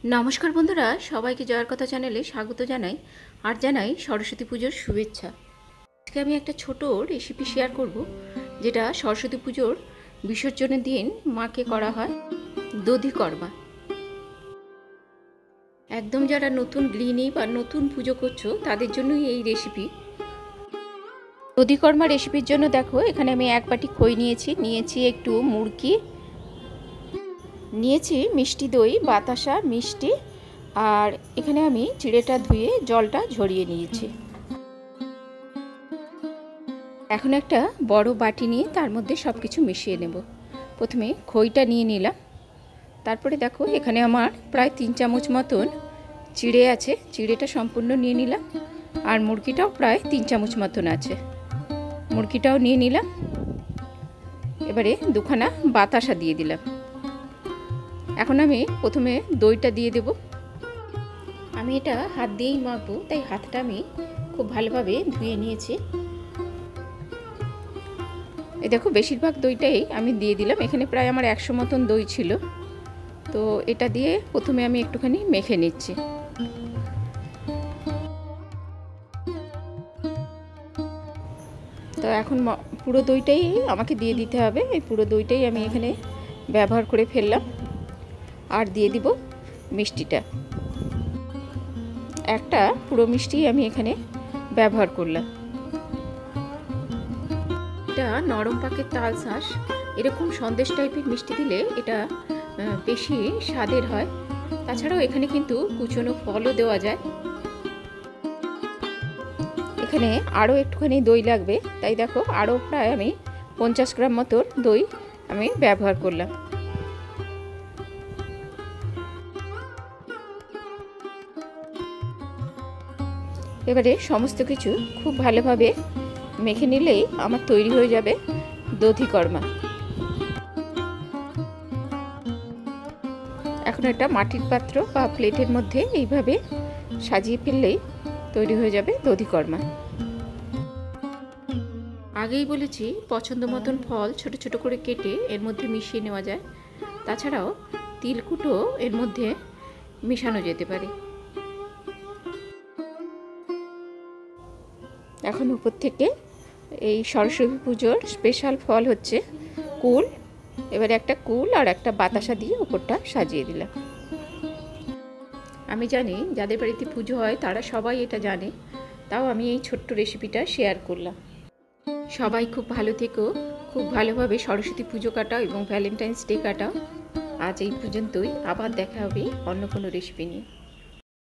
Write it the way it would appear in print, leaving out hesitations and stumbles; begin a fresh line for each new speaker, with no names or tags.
নমস্কার বন্ধুরা, সবাইকে জয়ার কথা চ্যানেলে স্বাগত জানাই আর জানাই সরস্বতী পুজোর শুভেচ্ছা। আজকে আমি একটা ছোট রেসিপি শেয়ার করব, যেটা সরস্বতী পুজোর বিসর্জনের দিন মাকে করা হয় দধিকর্মা। একদম যারা নতুন গৃহিণী বা নতুন পুজো করছো তাদের জন্যই এই রেসিপি। দধিকর্মা রেসিপির জন্য দেখো, এখানে আমি এক বাটি খই নিয়েছি একটু মুরকি, নিয়েছি মিষ্টি দই, বাতাসা মিষ্টি, আর এখানে আমি চিড়েটা ধুয়ে জলটা ঝরিয়ে নিয়েছি। এখন একটা বড় বাটি নিয়ে তার মধ্যে সব কিছু মিশিয়ে নেব। প্রথমে খইটা নিয়ে নিলাম, তারপরে দেখো এখানে আমার প্রায় 3 চামচ মতন চিড়ে আছে, চিড়েটা সম্পূর্ণ নিয়ে নিলাম। আর মুরগিটাও প্রায় 3 চামচ মতন আছে, মুরগিটাও নিয়ে নিলাম। এবারে দুখানা বাতাসা দিয়ে দিলাম। এখন আমি প্রথমে দইটা দিয়ে দেব। আমি এটা হাত দিয়েই মাখবো, তাই হাতটা আমি খুব ভালোভাবে ধুয়ে নিয়েছি। এই দেখো, বেশিরভাগ দইটাই আমি দিয়ে দিলাম। এখানে প্রায় আমার 100 মতন দই ছিল, তো এটা দিয়ে প্রথমে আমি একটুখানি মেখে নিচ্ছি। তো এখন পুরো দইটাই আমাকে দিয়ে দিতে হবে। এই পুরো দইটাই আমি এখানে ব্যবহার করে ফেললাম। আর দিয়ে দিব মিষ্টিটা, একটা পুরো মিষ্টি আমি এখানে ব্যবহার করলাম। এটা নরম পাকের তালশাঁস, এরকম সন্দেশ টাইপের মিষ্টি দিলে এটা বেশি স্বাদের হয়। তাছাড়াও এখানে কিন্তু কুচনো ফলও দেওয়া যায়। এখানে আরও একটুখানি দই লাগবে, তাই দেখো আরও প্রায় আমি 50 গ্রাম মতো দই আমি ব্যবহার করলাম। এবারে সমস্ত কিছু খুব ভালোভাবে মেখে নিলেই আমার তৈরি হয়ে যাবে দধিকর্মা। এখন একটা মাটির পাত্র বা প্লেটের মধ্যে এইভাবে সাজিয়ে ফেললেই তৈরি হয়ে যাবে দধিকর্মা। আগেই বলেছি, পছন্দ মতন ফল ছোট ছোট করে কেটে এর মধ্যে মিশিয়ে নেওয়া যায়। তাছাড়াও তিলকুটো এর মধ্যে মেশানো যেতে পারে। এখন উপর থেকে এই সরস্বতী পুজোর স্পেশাল ফল হচ্ছে কুল। এবারে একটা কুল আর একটা বাতাসা দিয়ে উপরটা সাজিয়ে দিলাম। আমি জানি যাদের বাড়িতে পুজো হয় তারা সবাই এটা জানে, তাও আমি এই ছোট্ট রেসিপিটা শেয়ার করলাম। সবাই খুব ভালো থেকো, খুব ভালোভাবে সরস্বতী পুজো কাটাও এবং ভ্যালেন্টাইন্স ডে কাটাও। আজ এই পর্যন্তই, আবার দেখা হবে অন্য কোনো রেসিপি নিয়ে।